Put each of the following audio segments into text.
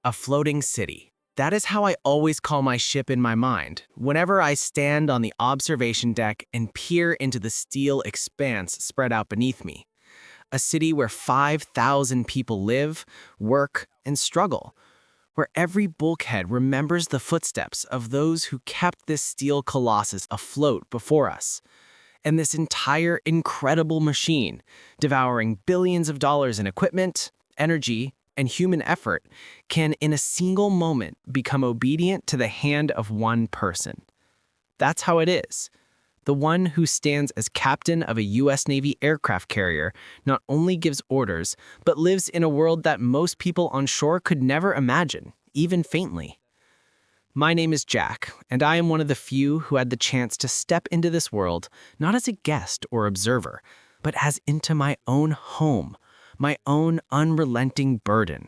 A floating city. That is how I always call my ship in my mind, whenever I stand on the observation deck and peer into the steel expanse spread out beneath me. A city where 5,000 people live, work, and struggle, where every bulkhead remembers the footsteps of those who kept this steel colossus afloat before us. And this entire incredible machine, devouring billions of dollars in equipment, energy, and human effort, can in a single moment become obedient to the hand of one person. That's how it is. The one who stands as captain of a U.S. Navy aircraft carrier not only gives orders, but lives in a world that most people on shore could never imagine, even faintly. My name is Jack, and I am one of the few who had the chance to step into this world, not as a guest or observer, but as into my own home, my own unrelenting burden.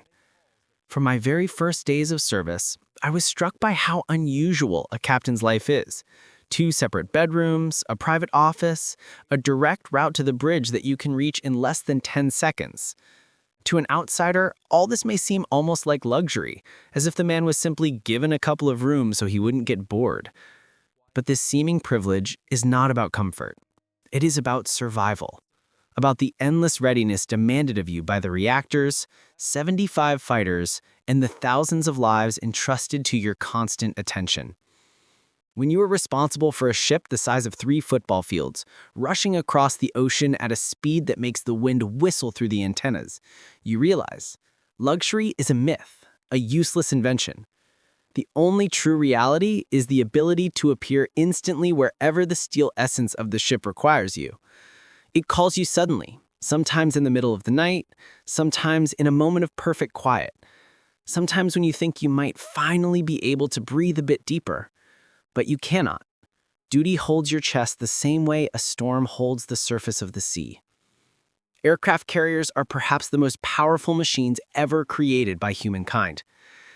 From my very first days of service, I was struck by how unusual a captain's life is. 2 separate bedrooms, a private office, a direct route to the bridge that you can reach in less than 10 seconds. To an outsider, all this may seem almost like luxury, as if the man was simply given a couple of rooms so he wouldn't get bored. But this seeming privilege is not about comfort. It is about survival, about the endless readiness demanded of you by the reactors, 75 fighters, and the thousands of lives entrusted to your constant attention. When you are responsible for a ship the size of 3 football fields, rushing across the ocean at a speed that makes the wind whistle through the antennas, you realize luxury is a myth, a useless invention. The only true reality is the ability to appear instantly wherever the steel essence of the ship requires you. It calls you suddenly, sometimes in the middle of the night, sometimes in a moment of perfect quiet, sometimes when you think you might finally be able to breathe a bit deeper. But you cannot. Duty holds your chest the same way a storm holds the surface of the sea. Aircraft carriers are perhaps the most powerful machines ever created by humankind.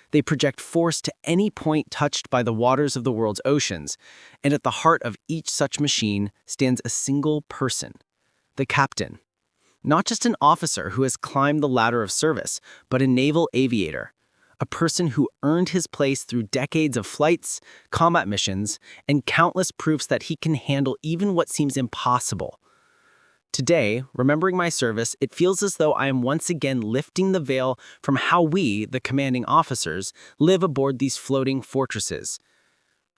They project force to any point touched by the waters of the world's oceans, and at the heart of each such machine stands a single person, the captain. Not just an officer who has climbed the ladder of service, but a naval aviator. A person who earned his place through decades of flights, combat missions, and countless proofs that he can handle even what seems impossible. Today, remembering my service, it feels as though I am once again lifting the veil from how we, the commanding officers, live aboard these floating fortresses.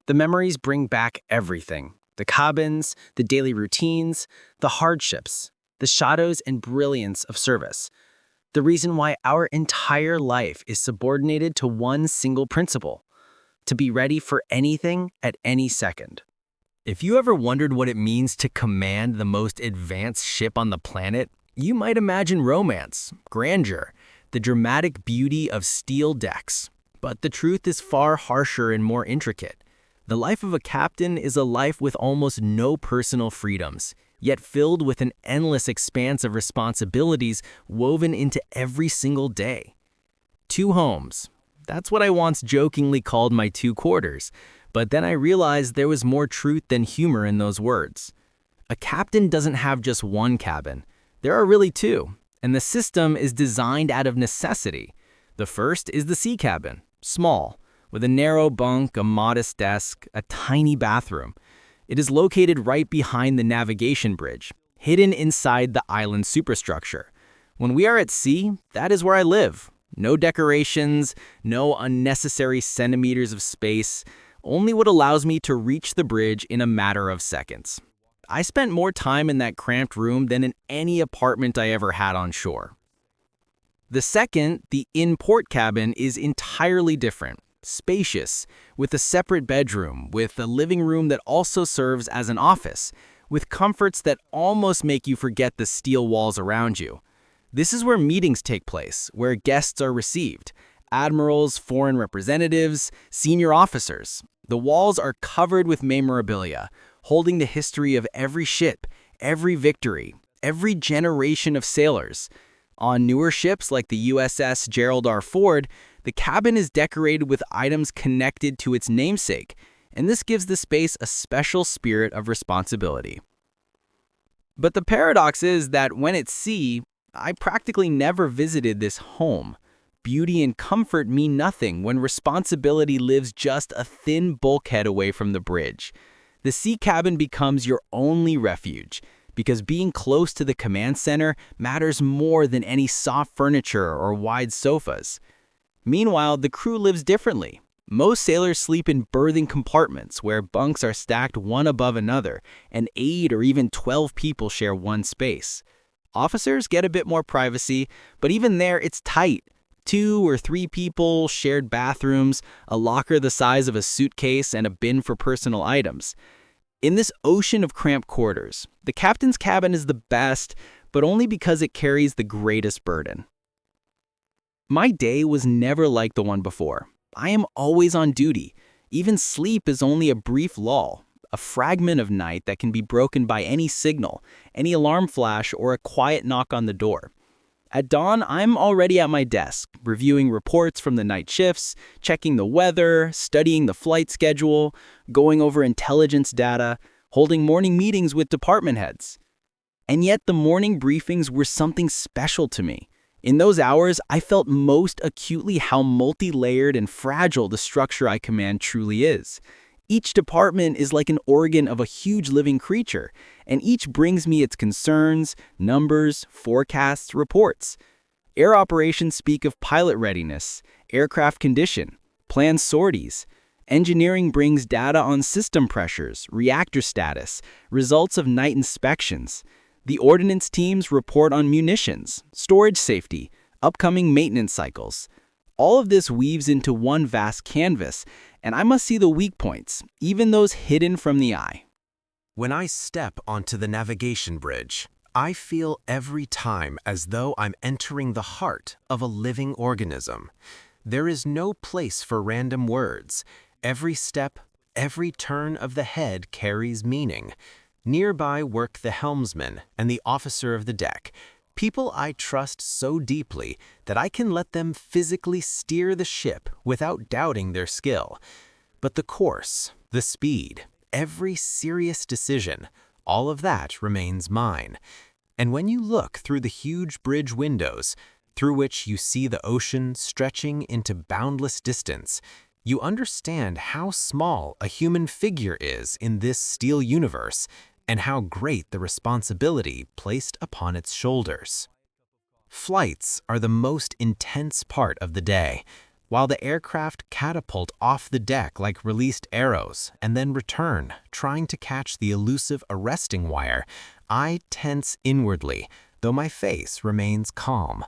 The memories bring back everything: the cabins, the daily routines, the hardships, the shadows and brilliance of service. The reason why our entire life is subordinated to one single principle: to be ready for anything at any second. If you ever wondered what it means to command the most advanced ship on the planet, you might imagine romance, grandeur, the dramatic beauty of steel decks. But the truth is far harsher and more intricate. The life of a captain is a life with almost no personal freedoms, yet filled with an endless expanse of responsibilities woven into every single day. 2 homes. That's what I once jokingly called my 2 quarters, but then I realized there was more truth than humor in those words. A captain doesn't have just one cabin. There are really 2, and the system is designed out of necessity. The first is the sea cabin, small, with a narrow bunk, a modest desk, a tiny bathroom. It is located right behind the navigation bridge, hidden inside the island superstructure. When we are at sea, that is where I live. No decorations, no unnecessary centimeters of space, only what allows me to reach the bridge in a matter of seconds. I spent more time in that cramped room than in any apartment I ever had on shore. The second, the in-port cabin, is entirely different. Spacious, with a separate bedroom, with a living room that also serves as an office, with comforts that almost make you forget the steel walls around you. This is where meetings take place, where guests are received: admirals, foreign representatives, senior officers. The walls are covered with memorabilia, holding the history of every ship, every victory, every generation of sailors. On newer ships like the USS Gerald R. Ford, the cabin is decorated with items connected to its namesake, and this gives the space a special spirit of responsibility. But the paradox is that when at sea, I practically never visited this home. beauty and comfort mean nothing when responsibility lives just a thin bulkhead away from the bridge. The sea cabin becomes your only refuge, because being close to the command center matters more than any soft furniture or wide sofas. Meanwhile, the crew lives differently. Most sailors sleep in berthing compartments where bunks are stacked one above another, and 8 or even 12 people share one space. Officers get a bit more privacy, but even there it's tight. 2 or 3 people, shared bathrooms, a locker the size of a suitcase, and a bin for personal items. In this ocean of cramped quarters, the captain's cabin is the best, but only because it carries the greatest burden. My day was never like the one before. I am always on duty. Even sleep is only a brief lull, a fragment of night that can be broken by any signal, any alarm flash, or a quiet knock on the door. At dawn, I'm already at my desk, reviewing reports from the night shifts, checking the weather, studying the flight schedule, going over intelligence data, holding morning meetings with department heads. And yet the morning briefings were something special to me. In those hours, I felt most acutely how multi-layered and fragile the structure I command truly is. Each department is like an organ of a huge living creature, and each brings me its concerns, numbers, forecasts, reports. Air operations speak of pilot readiness, aircraft condition, planned sorties. Engineering brings data on system pressures, reactor status, results of night inspections. The ordnance teams report on munitions, storage safety, upcoming maintenance cycles. All of this weaves into one vast canvas, and I must see the weak points, even those hidden from the eye. When I step onto the navigation bridge, I feel every time as though I'm entering the heart of a living organism. There is no place for random words. Every step, every turn of the head carries meaning. Nearby work the helmsman and the officer of the deck, people I trust so deeply that I can let them physically steer the ship without doubting their skill. But the course, the speed, every serious decision, all of that remains mine. And when you look through the huge bridge windows, through which you see the ocean stretching into boundless distance, you understand how small a human figure is in this steel universe, and how great the responsibility placed upon its shoulders. Flights are the most intense part of the day. While the aircraft catapult off the deck like released arrows and then return, trying to catch the elusive arresting wire, I tense inwardly, though my face remains calm.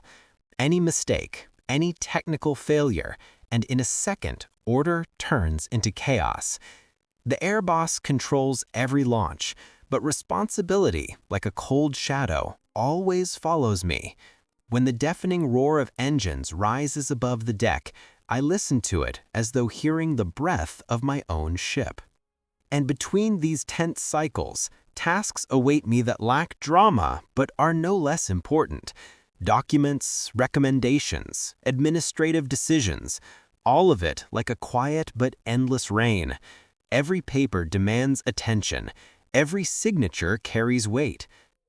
Any mistake, any technical failure, and in a second, order turns into chaos. The air boss controls every launch, but responsibility, like a cold shadow, always follows me. When the deafening roar of engines rises above the deck, I listen to it as though hearing the breath of my own ship. And between these tense cycles, tasks await me that lack drama but are no less important. Documents, recommendations, administrative decisions, all of it like a quiet but endless rain. Every paper demands attention. Every signature carries weight.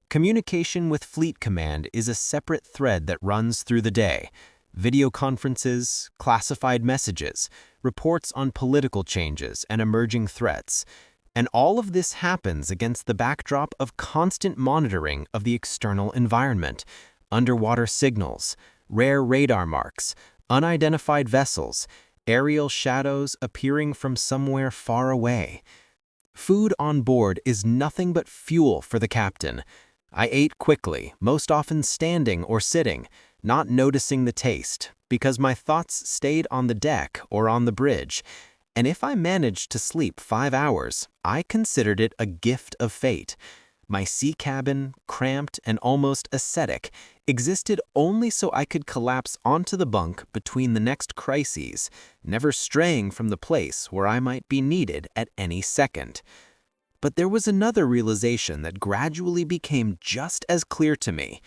Communication with Fleet Command is a separate thread that runs through the day. Video conferences, classified messages, reports on political changes and emerging threats. And all of this happens against the backdrop of constant monitoring of the external environment. Underwater signals, rare radar marks, unidentified vessels, aerial shadows appearing from somewhere far away. Food on board is nothing but fuel for the captain. I ate quickly, most often standing or sitting, not noticing the taste, because my thoughts stayed on the deck or on the bridge. And if I managed to sleep 5 hours, I considered it a gift of fate. My sea cabin, cramped and almost ascetic, existed only so I could collapse onto the bunk between the next crises, never straying from the place where I might be needed at any second. But there was another realization that gradually became just as clear to me.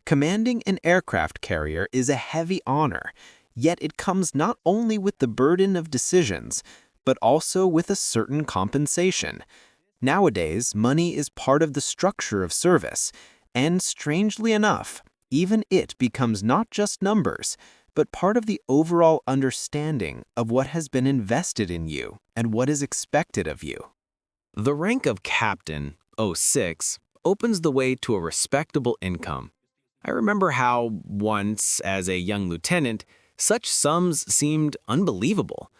Commanding an aircraft carrier is a heavy honor, yet it comes not only with the burden of decisions, but also with a certain compensation. Nowadays, money is part of the structure of service, and strangely enough, even it becomes not just numbers, but part of the overall understanding of what has been invested in you and what is expected of you. The rank of captain, '06, opens the way to a respectable income. I remember how, once, as a young lieutenant, such sums seemed unbelievable.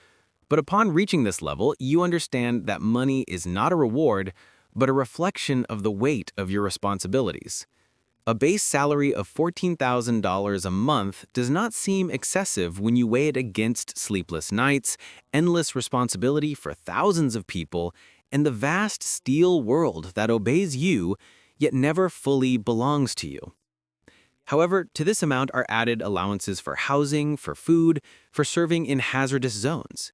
But upon reaching this level, you understand that money is not a reward, but a reflection of the weight of your responsibilities. A base salary of $14,000 a month does not seem excessive when you weigh it against sleepless nights, endless responsibility for thousands of people, and the vast steel world that obeys you, yet never fully belongs to you. However, to this amount are added allowances for housing, for food, for serving in hazardous zones.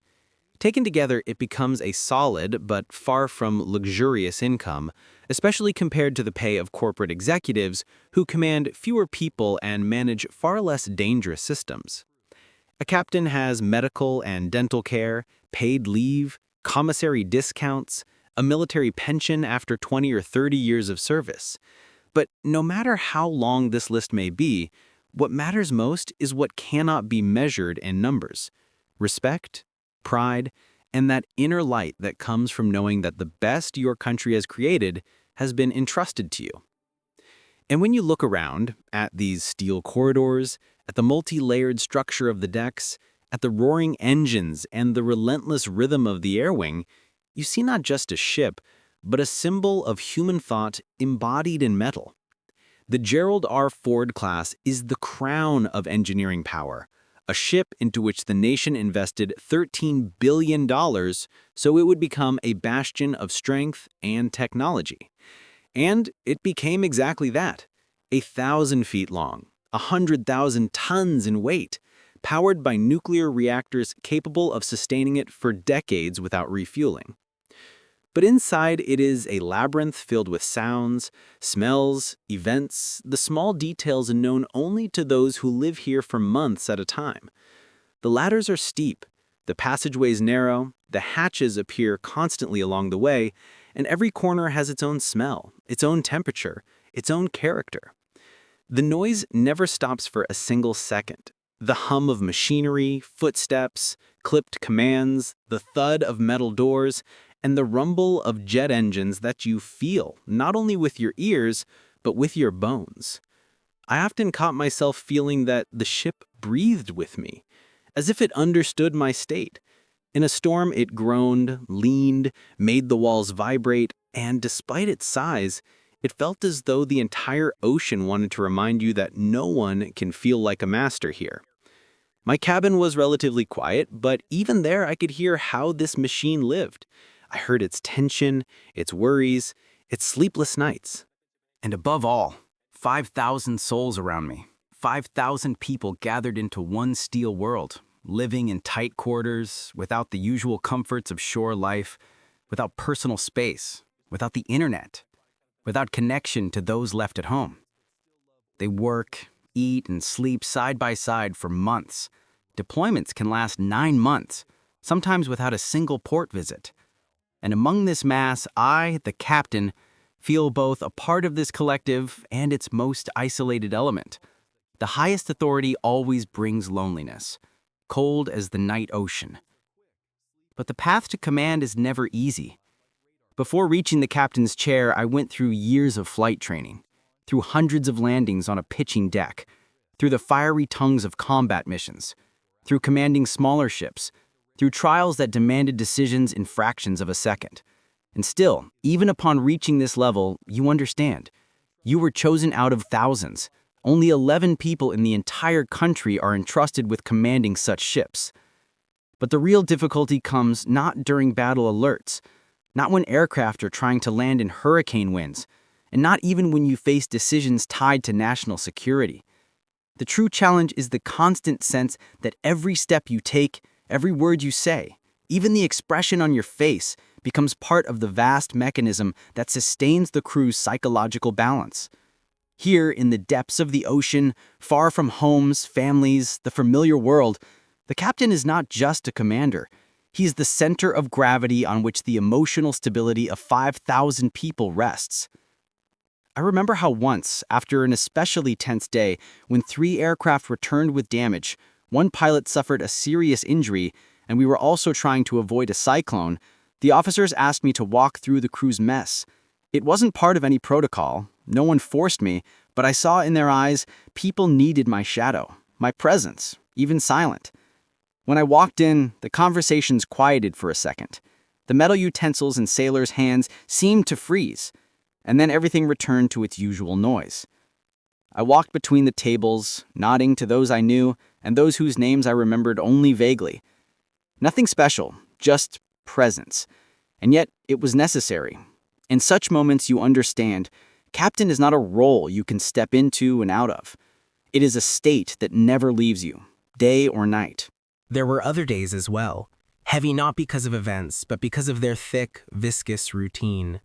Taken together, it becomes a solid but far from luxurious income, especially compared to the pay of corporate executives who command fewer people and manage far less dangerous systems. A captain has medical and dental care, paid leave, commissary discounts, a military pension after 20 or 30 years of service. But no matter how long this list may be, what matters most is what cannot be measured in numbers: respect, pride, and that inner light that comes from knowing that the best your country has created has been entrusted to you. And when you look around at these steel corridors, at the multi-layered structure of the decks, at the roaring engines and the relentless rhythm of the air wing, you see not just a ship, but a symbol of human thought embodied in metal. The Gerald R. Ford class is the crown of engineering power, a ship into which the nation invested $13 billion so it would become a bastion of strength and technology. And it became exactly that: 1,000 feet long, 100,000 tons in weight, powered by nuclear reactors capable of sustaining it for decades without refueling. But inside it is a labyrinth filled with sounds, smells, events, the small details known only to those who live here for months at a time. The ladders are steep, the passageways narrow, the hatches appear constantly along the way, and every corner has its own smell, its own temperature, its own character. The noise never stops for a single second. The hum of machinery, footsteps, clipped commands, the thud of metal doors, and the rumble of jet engines that you feel, not only with your ears, but with your bones. I often caught myself feeling that the ship breathed with me, as if it understood my state. In a storm, it groaned, leaned, made the walls vibrate, and despite its size, it felt as though the entire ocean wanted to remind you that no one can feel like a master here. My cabin was relatively quiet, but even there I could hear how this machine lived. I heard its tension, its worries, its sleepless nights. And above all, 5,000 souls around me. 5,000 people gathered into one steel world, living in tight quarters, without the usual comforts of shore life, without personal space, without the internet, without connection to those left at home. They work, eat, and sleep side by side for months. Deployments can last 9 months, sometimes without a single port visit. And among this mass, I, the captain, feel both a part of this collective and its most isolated element. The highest authority always brings loneliness, cold as the night ocean. But the path to command is never easy. Before reaching the captain's chair, I went through years of flight training, through hundreds of landings on a pitching deck, through the fiery tongues of combat missions, through commanding smaller ships, through trials that demanded decisions in fractions of a second. And still, even upon reaching this level, you understand. You were chosen out of thousands. Only 11 people in the entire country are entrusted with commanding such ships. But the real difficulty comes not during battle alerts, not when aircraft are trying to land in hurricane winds, and not even when you face decisions tied to national security. The true challenge is the constant sense that every step you take, every word you say, even the expression on your face, becomes part of the vast mechanism that sustains the crew's psychological balance. Here, in the depths of the ocean, far from homes, families, the familiar world, the captain is not just a commander. He is the center of gravity on which the emotional stability of 5,000 people rests. I remember how once, after an especially tense day, when 3 aircraft returned with damage, One pilot suffered a serious injury, and we were also trying to avoid a cyclone. The officers asked me to walk through the crew's mess. It wasn't part of any protocol. No one forced me, but I saw in their eyes people needed my shadow, my presence, even silent. When I walked in, the conversations quieted for a second. The metal utensils in sailors' hands seemed to freeze, and then everything returned to its usual noise. I walked between the tables, nodding to those I knew and those whose names I remembered only vaguely. Nothing special, just presence. And yet, it was necessary. In such moments, you understand, captain is not a role you can step into and out of. It is a state that never leaves you, day or night. There were other days as well, heavy not because of events, but because of their thick, viscous routine.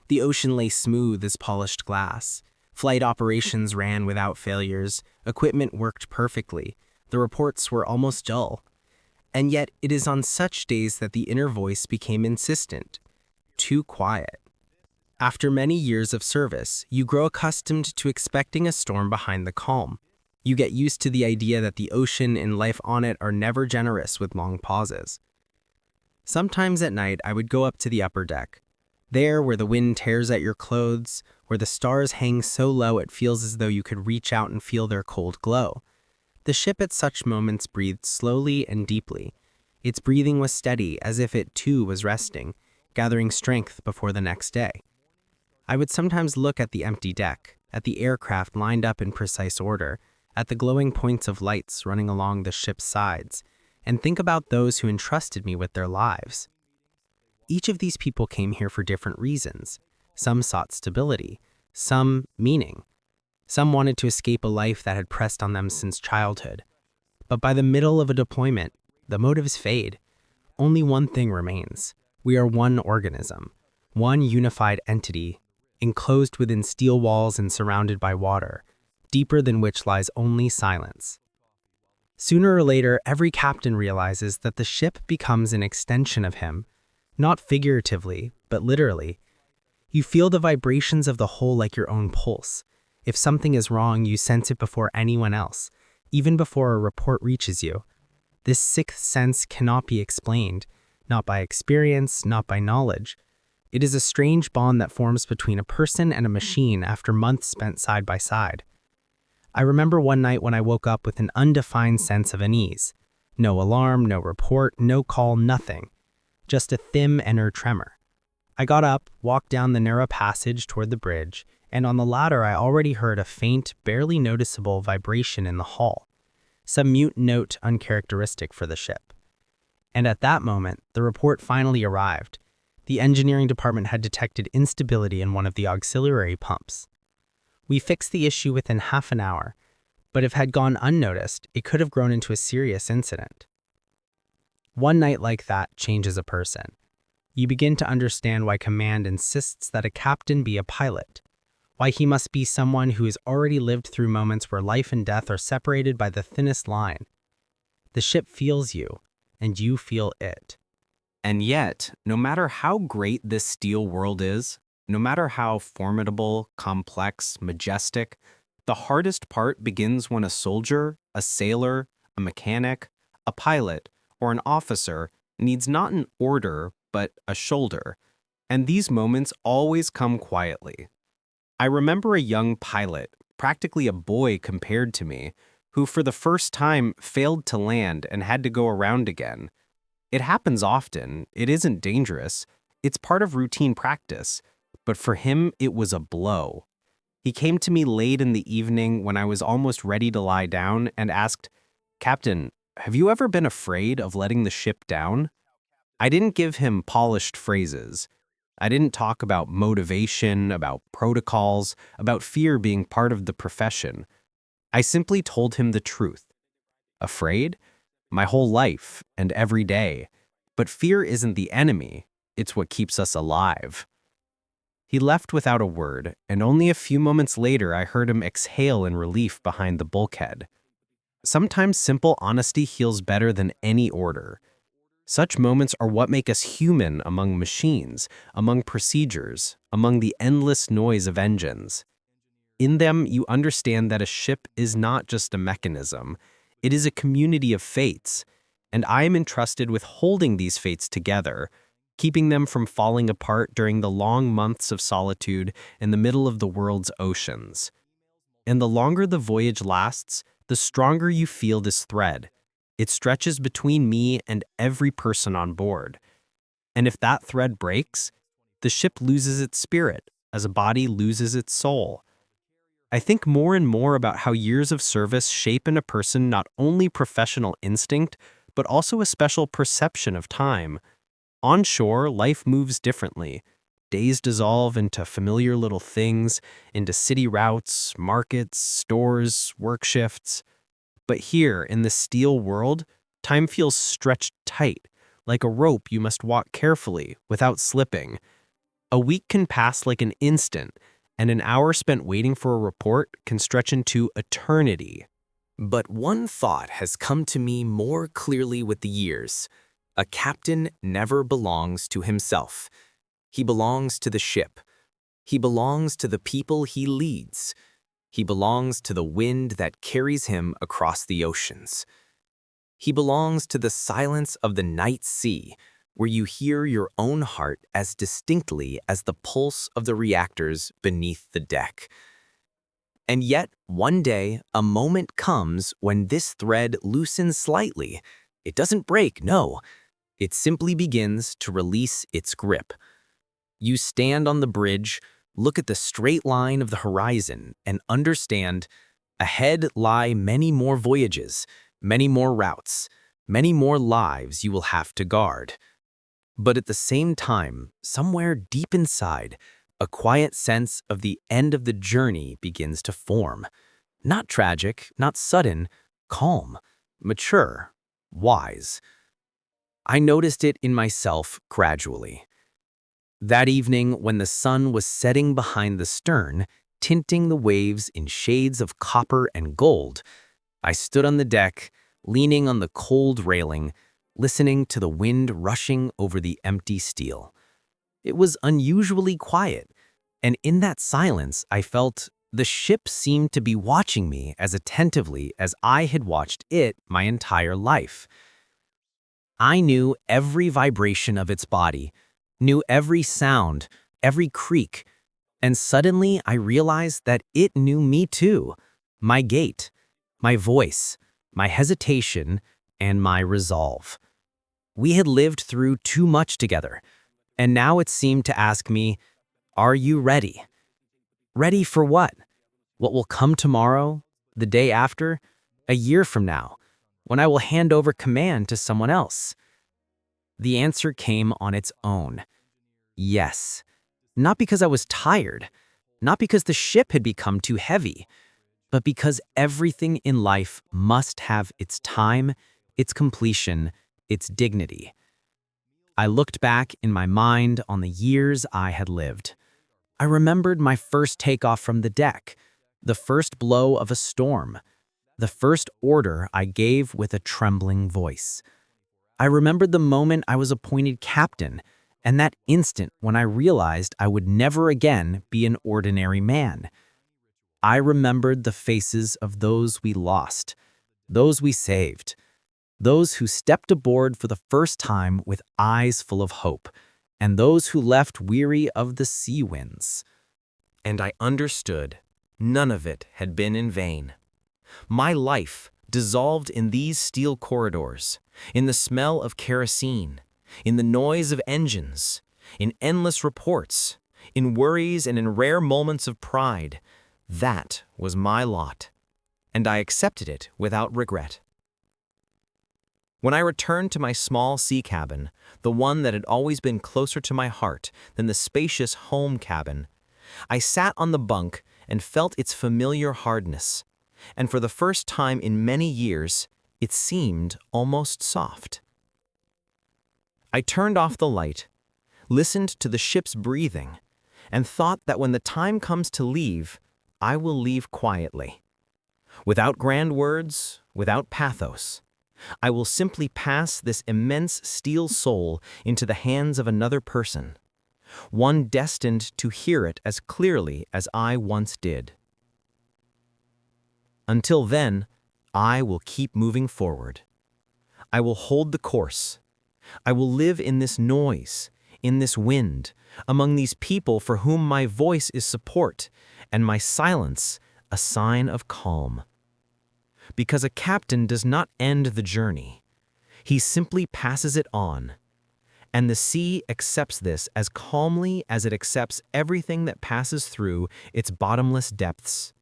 The ocean lay smooth as polished glass. Flight operations ran without failures. Equipment worked perfectly. The reports were almost dull. And yet it is on such days that the inner voice became insistent, too quiet. After many years of service, you grow accustomed to expecting a storm behind the calm. You get used to the idea that the ocean and life on it are never generous with long pauses. Sometimes at night, I would go up to the upper deck. There, where the wind tears at your clothes, where the stars hang so low it feels as though you could reach out and feel their cold glow. The ship at such moments breathed slowly and deeply. Its breathing was steady, as if it too was resting, gathering strength before the next day. I would sometimes look at the empty deck, at the aircraft lined up in precise order, at the glowing points of lights running along the ship's sides, and think about those who entrusted me with their lives. Each of these people came here for different reasons. Some sought stability, some meaning. Some wanted to escape a life that had pressed on them since childhood. But by the middle of a deployment, the motives fade. Only one thing remains. We are one organism, one unified entity, enclosed within steel walls and surrounded by water, deeper than which lies only silence. Sooner or later, every captain realizes that the ship becomes an extension of him, not figuratively, but literally. You feel the vibrations of the whole like your own pulse. If something is wrong, you sense it before anyone else, even before a report reaches you. This sixth sense cannot be explained, not by experience, not by knowledge. It is a strange bond that forms between a person and a machine after months spent side by side. I remember one night when I woke up with an undefined sense of unease. No alarm, no report, no call, nothing. Just a thin inner tremor. I got up, walked down the narrow passage toward the bridge, and on the ladder I already heard a faint, barely noticeable vibration in the hall, some mute note uncharacteristic for the ship. And at that moment, the report finally arrived. The engineering department had detected instability in one of the auxiliary pumps. We fixed the issue within half an hour, but if it had gone unnoticed, it could have grown into a serious incident. One night like that changes a person. You begin to understand why command insists that a captain be a pilot, why he must be someone who has already lived through moments where life and death are separated by the thinnest line. The ship feels you, and you feel it. And yet, no matter how great this steel world is, no matter how formidable, complex, majestic, the hardest part begins when a soldier, a sailor, a mechanic, a pilot, or an officer needs not an order, but a shoulder. And these moments always come quietly. I remember a young pilot, practically a boy compared to me, who for the first time failed to land and had to go around again. It happens often, it isn't dangerous, it's part of routine practice, but for him it was a blow. He came to me late in the evening when I was almost ready to lie down and asked, "Captain, have you ever been afraid of letting the ship down?" I didn't give him polished phrases. I didn't talk about motivation, about protocols, about fear being part of the profession. I simply told him the truth. Afraid? My whole life and every day. But fear isn't the enemy, it's what keeps us alive. He left without a word, and only a few moments later I heard him exhale in relief behind the bulkhead. Sometimes simple honesty heals better than any order. Such moments are what make us human among machines, among procedures, among the endless noise of engines. In them, you understand that a ship is not just a mechanism. It is a community of fates, and I am entrusted with holding these fates together, keeping them from falling apart during the long months of solitude in the middle of the world's oceans. And the longer the voyage lasts, the stronger you feel this thread. It stretches between me and every person on board. And if that thread breaks, the ship loses its spirit, as a body loses its soul. I think more and more about how years of service shape in a person not only professional instinct, but also a special perception of time. On shore, life moves differently. Days dissolve into familiar little things, into city routes, markets, stores, work shifts. But here, in the steel world, time feels stretched tight, like a rope you must walk carefully, without slipping. A week can pass like an instant, and an hour spent waiting for a report can stretch into eternity. But one thought has come to me more clearly with the years. A captain never belongs to himself. He belongs to the ship. He belongs to the people he leads. He belongs to the wind that carries him across the oceans. He belongs to the silence of the night sea, where you hear your own heart as distinctly as the pulse of the reactors beneath the deck. And yet, one day, a moment comes when this thread loosens slightly. It doesn't break, no. It simply begins to release its grip. You stand on the bridge, look at the straight line of the horizon, and understand ahead lie many more voyages, many more routes, many more lives you will have to guard. But at the same time, somewhere deep inside, a quiet sense of the end of the journey begins to form. Not tragic, not sudden, calm, mature, wise. I noticed it in myself gradually. That evening, when the sun was setting behind the stern, tinting the waves in shades of copper and gold, I stood on the deck, leaning on the cold railing, listening to the wind rushing over the empty steel. It was unusually quiet, and in that silence I felt the ship seemed to be watching me as attentively as I had watched it my entire life. I knew every vibration of its body, knew every sound, every creak, and suddenly I realized that it knew me too, my gait, my voice, my hesitation, and my resolve. We had lived through too much together, and now it seemed to ask me, "Are you ready?" Ready for what? What will come tomorrow, the day after, a year from now, when I will hand over command to someone else? The answer came on its own. Yes. Not because I was tired, not because the ship had become too heavy, but because everything in life must have its time, its completion, its dignity. I looked back in my mind on the years I had lived. I remembered my first takeoff from the deck, the first blow of a storm, the first order I gave with a trembling voice. I remembered the moment I was appointed captain, and that instant when I realized I would never again be an ordinary man. I remembered the faces of those we lost, those we saved, those who stepped aboard for the first time with eyes full of hope, and those who left weary of the sea winds. And I understood none of it had been in vain. My life dissolved in these steel corridors, in the smell of kerosene, in the noise of engines, in endless reports, in worries and in rare moments of pride. That was my lot, and I accepted it without regret. When I returned to my small sea cabin, the one that had always been closer to my heart than the spacious home cabin, I sat on the bunk and felt its familiar hardness, and for the first time in many years, it seemed almost soft. I turned off the light, listened to the ship's breathing, and thought that when the time comes to leave, I will leave quietly. Without grand words, without pathos, I will simply pass this immense steel soul into the hands of another person, one destined to hear it as clearly as I once did. Until then, I will keep moving forward. I will hold the course. I will live in this noise, in this wind, among these people for whom my voice is support, and my silence a sign of calm. Because a captain does not end the journey. He simply passes it on. And the sea accepts this as calmly as it accepts everything that passes through its bottomless depths.